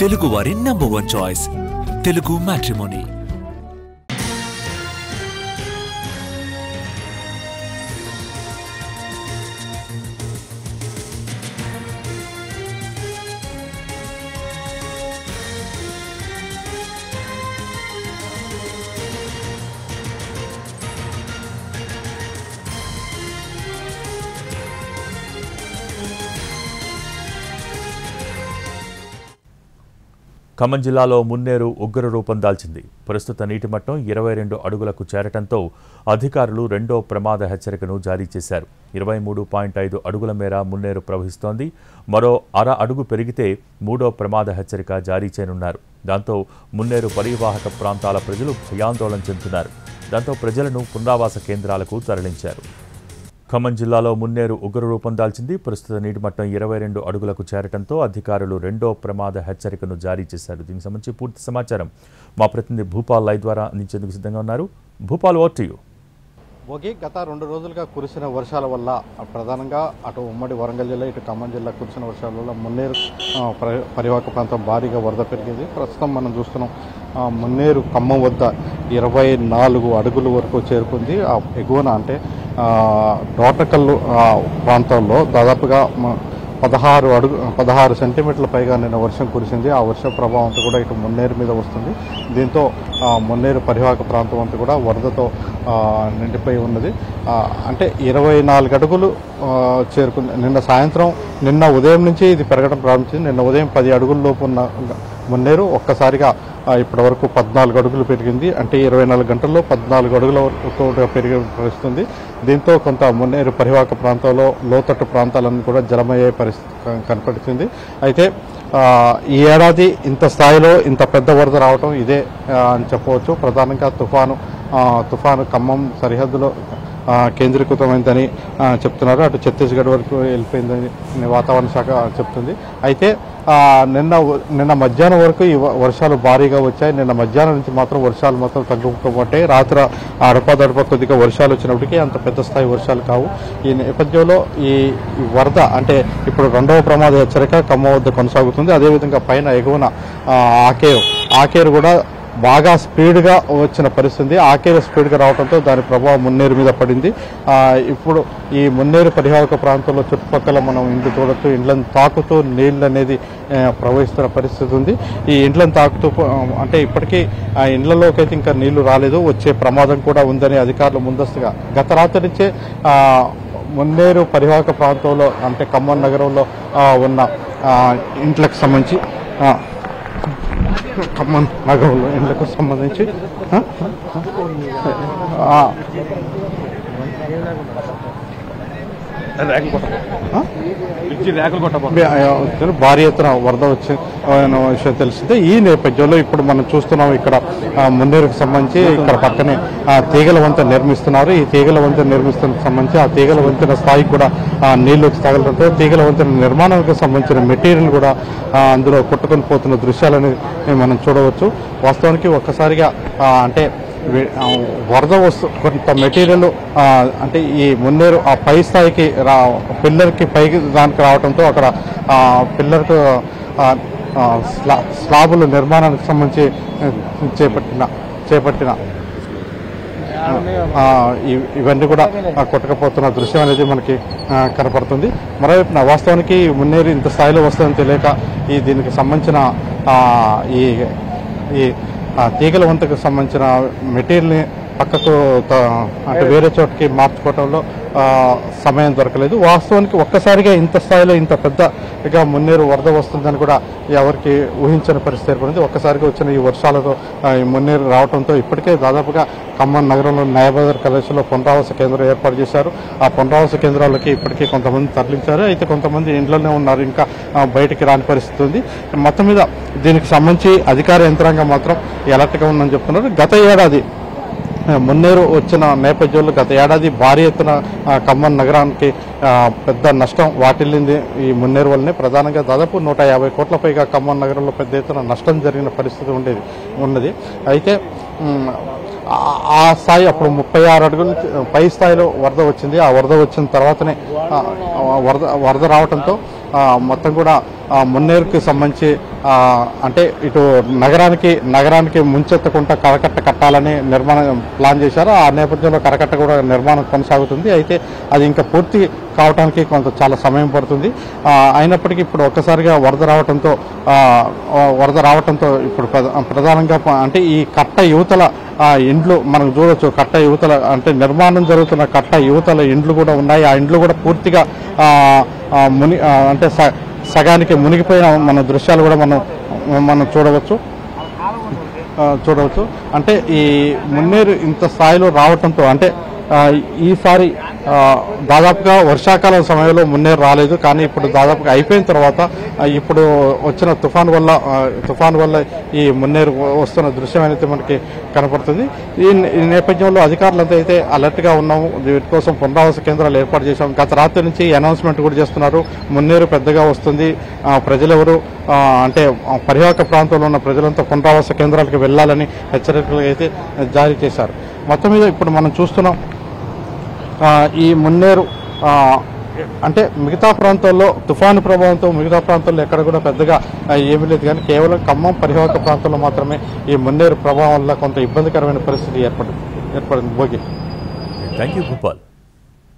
తెలుగు వారి number 1 choice Telugu matrimony. Khammam జిల్లాలో మున్నేరు ఉగ్ర రూపం దాల్చింది. ప్రస్తుత నీటి మట్టం 22 అడుగులకు చేరటంతో అధికారులు రెండో ప్రమాద హెచ్చరికను జారీ చేశారు. 23.5 అడుగుల మేర మున్నేరు ప్రవహిస్తోంది. మరో అర అడుగు పెరిగితే మూడో ప్రమాద హెచ్చరిక జారీ చేయనున్నారు. దాంతో మున్నేరు పరివాహక ప్రాంతాల ప్రజలు భయాందోళన చెందుతున్నారు. దాంతో ప్రజలను పునరావాస కేంద్రాలకు తరలించారు. ఖమ్మం జిల్లాలో మున్నేరు ఉగ్ర రూపం దాల్చింది. ప్రస్తుత నీటి మట్టం 22 అడుగులకు చేరటంతో అధికారులు రెండో ప్రమాద హెచ్చరికను జారీ చేశారు. దీనికి సంబంధించి పూర్తి సమాచారం మా ప్రతినిధి భూపాల్ లైవ్ ద్వారా అందించేందుకు సిద్ధంగా ఉన్నారు. Bhupal, over to you. గత 2 రోజులుగా కురిసిన వర్షాల వల్ల ప్రధానంగా అటు ఉమ్మడి వరంగల్ జిల్లా ఇటు ఖమ్మం జిల్లా కురిసిన వర్షాల వల్ల మున్నేరు పరివాహక ప్రాంతం భారీగా వరద పెరిగింది. ప్రస్తుతం మనం చూస్తున్నాం మున్నేరు ఖమ్మం వద్ద 24 అడుగుల వరకు చేరుకుంది. ఎగువన అంటే డోటకల్లు ప్రాంతంలో దాదాపుగా 16 సెంటీమీటర్ల పైగా నిన్న వర్షం కురిసింది. ఆ వర్ష ప్రభావం అంతా కూడా ఇటు మున్నేరు మీద వస్తుంది. దీంతో మున్నేరు పరివాహక ప్రాంతం అంతా కూడా వరదతో నిండిపోయి ఉన్నది. అంటే 24 అడుగులు చేరుకుంది. నిన్న ఉదయం నుంచి ఇది పెరగడం ప్రారంభించింది. నిన్న ఉదయం 10 అడుగుల లోపు ఉన్న మున్నేరు ఒక్కసారిగా ఇప్పటి వరకు 14 అడుగులు పెరిగింది. అంటే 24 గంటల్లో 14 అడుగుల వరకు పెరిగిస్తుంది. దీంతో కొంత మున్నేరు పరివాహక ప్రాంతంలో లోతట్టు ప్రాంతాలన్నీ కూడా జలమయ్యే పరిస్థితి కనపడుతుంది. అయితే ఈ ఏడాది ఇంత స్థాయిలో ఇంత పెద్ద వరద రావడం ఇదే అని చెప్పవచ్చు. ప్రధానంగా తుఫాను ఖమ్మం సరిహద్దులో కేంద్రీకృతమైందని చెప్తున్నారు. అటు ఛత్తీస్గఢ్ వరకు వెళ్ళిపోయిందని వాతావరణ శాఖ చెప్తుంది. అయితే నిన్న మధ్యాహ్నం వరకు ఈ వర్షాలు భారీగా వచ్చాయి. నిన్న మధ్యాహ్నం నుంచి మాత్రం వర్షాలు మాత్రం తగ్గుకోబట్టాయి. రాత్రి అడపదడప కొద్దిగా వర్షాలు వచ్చినప్పటికీ అంత పెద్ద స్థాయి వర్షాలు కావు. ఈ నేపథ్యంలో ఈ వరద అంటే ఇప్పుడు రెండవ ప్రమాద హెచ్చరిక ఖమ్మం వద్ద కొనసాగుతుంది. అదేవిధంగా పైన ఎగువన ఆకేరు కూడా బాగా స్పీడ్గా వచ్చిన పరిస్థితి. ఆకేరు స్పీడ్గా రావడంతో దాని ప్రభావం మున్నేరు మీద పడింది. ఇప్పుడు ఈ మున్నేరు పరివాహక ప్రాంతంలో చుట్టుపక్కల మనం ఇండ్లు చూడొచ్చు. ఇండ్లను తాకుతూ నీళ్ళు అనేది ప్రవహిస్తున్న పరిస్థితి ఉంది. ఈ ఇండ్లను తాకుతూ అంటే ఇప్పటికీ ఆ ఇండ్లలోకి అయితే ఇంకా నీళ్లు రాలేదు. వచ్చే ప్రమాదం కూడా ఉందని అధికారులు ముందస్తుగా గత రాత్రి నుంచే మున్నేరు పరివాహక ప్రాంతంలో అంటే ఖమ్మం నగరంలో ఉన్న ఇండ్లకు సంబంధించి ఖమ్మం నగరంలో ఇండ్లకు సంబంధించి భారీ ఎత్తున వరద వచ్చే విషయం తెలిసిందే. ఈ నేపథ్యంలో ఇప్పుడు మనం చూస్తున్నాం ఇక్కడ మున్నేరుకు సంబంధించి ఇక్కడ పక్కనే తీగల వంతెన నిర్మిస్తున్నారు. ఈ తీగల వంతెన నిర్మిస్తున్న సంబంధించి ఆ తీగల వంతెన స్థాయికి కూడా నీళ్లు వచ్చి తగలడంతో తీగల వంతెన నిర్మాణానికి సంబంధించిన మెటీరియల్ కూడా అందులో కొట్టుకొని పోతున్న దృశ్యాలని మనం చూడవచ్చు. వాస్తవానికి ఒక్కసారిగా అంటే వరద కొంత మెటీరియల్ అంటే ఈ మున్నేరు ఆ పై స్థాయికి పిల్లర్కి పైకి దానికి రావడంతో అక్కడ పిల్లర్కు స్లాబుల నిర్మాణానికి సంబంధించి చేపట్టిన ఇవన్నీ కూడా కొట్టకపోతున్న దృశ్యం అనేది మనకి కనపడుతుంది. మరోవైపున వాస్తవానికి మున్నేరు ఇంత స్థాయిలో వస్తుందని తెలియక దీనికి సంబంధించిన ఈ తీగల వంతకు సంబంధించిన మెటీరియల్ని పక్కకు అంటే వేరే చోటకి మార్చుకోవడంలో సమయం దొరకలేదు. వాస్తవానికి ఒక్కసారిగా ఇంత స్థాయిలో ఇంత పెద్దగా మున్నేరు వరద వస్తుందని కూడా ఎవరికి ఊహించని పరిస్థితి ఏర్పడింది. ఒక్కసారిగా వచ్చిన ఈ వర్షాలతో ఈ మున్నేరు రావడంతో ఇప్పటికే దాదాపుగా ఖమ్మం నగరంలో న్యాయబజార్ కళాశాలలో పునరావాస కేంద్రం ఏర్పాటు చేశారు. ఆ పునరావాస కేంద్రాలకి ఇప్పటికీ కొంతమంది తరలించారు. అయితే కొంతమంది ఇంట్లోనే ఉన్నారు, ఇంకా బయటికి రాని పరిస్థితి ఉంది. మొత్తం మీద దీనికి సంబంధించి అధికార యంత్రాంగం మాత్రం అలర్ట్గా ఉందని చెప్తున్నారు. గత ఏడాది మున్నేరు వచ్చిన నేపథ్యంలో గత ఏడాది భారీ ఎత్తున ఖమ్మం నగరానికి పెద్ద నష్టం వాటిల్లింది ఈ మున్నేరు వల్లనే. ప్రధానంగా దాదాపు 150 కోట్ల పైగా ఖమ్మం నగరంలో పెద్ద ఎత్తున నష్టం జరిగిన పరిస్థితి ఉన్నది. అయితే ఆ స్థాయి అప్పుడు 36 అడుగుల పై స్థాయిలో వరద వచ్చింది. ఆ వరద వచ్చిన తర్వాతనే వరద రావడంతో మొత్తం కూడా మున్నేరుకి సంబంధించి అంటే ఇటు నగరానికి ముంచెత్తకుండా కరకట్ట కట్టాలని నిర్మాణం ప్లాన్ చేశారు. ఆ నేపథ్యంలో కరకట్ట కూడా నిర్మాణం కొనసాగుతుంది. అయితే అది ఇంకా పూర్తి కావడానికి కొంత చాలా సమయం పడుతుంది. అయినప్పటికీ ఇప్పుడు ఒక్కసారిగా వరద రావడంతో ఇప్పుడు ప్రధానంగా అంటే ఈ కట్ట యువతల ఇండ్లు మనం చూడొచ్చు. కట్ట యువతల అంటే నిర్మాణం జరుగుతున్న కట్ట యువతల ఇండ్లు కూడా ఉన్నాయి. ఆ ఇండ్లు కూడా పూర్తిగా అంటే సగానికి మునిగిపోయిన మన దృశ్యాలు కూడా మనం చూడవచ్చు. అంటే ఈ మున్నేరు ఇంత స్థాయిలో రావటంతో అంటే ఈసారి దాదాపుగా వర్షాకాలం సమయంలో మున్నేరు రాలేదు. కానీ ఇప్పుడు దాదాపుగా అయిపోయిన తర్వాత ఇప్పుడు వచ్చిన తుఫాను వల్ల ఈ మున్నేరు వస్తున్న దృశ్యం అనేది మనకి కనపడుతుంది. ఈ నేపథ్యంలో అధికారులంతా అయితే అలర్ట్గా ఉన్నాము. వీటి కోసం పునరావాస కేంద్రాలు ఏర్పాటు చేశాం. గత రాత్రి నుంచి అనౌన్స్మెంట్ కూడా చేస్తున్నారు. మున్నేరు పెద్దగా వస్తుంది, ప్రజలెవరు అంటే పరివాహక ప్రాంతంలో ఉన్న ప్రజలంతా పునరావాస కేంద్రాలకు వెళ్లాలని హెచ్చరికలు అయితే జారీ చేశారు. మొత్తం మీద ఇప్పుడు మనం చూస్తున్నాం ఈ మున్నేరు అంటే మిగతా ప్రాంతాల్లో తుఫాను ప్రభావంతో మిగతా ప్రాంతాల్లో ఎక్కడ కూడా పెద్దగా ఏమీ లేదు. కానీ కేవలం ఖమ్మం పరివాహక ప్రాంతంలో మాత్రమే ఈ మున్నేరు ప్రభావం వల్ల కొంత ఇబ్బందికరమైన పరిస్థితి ఏర్పడింది. భోగి. Thank you Gopal.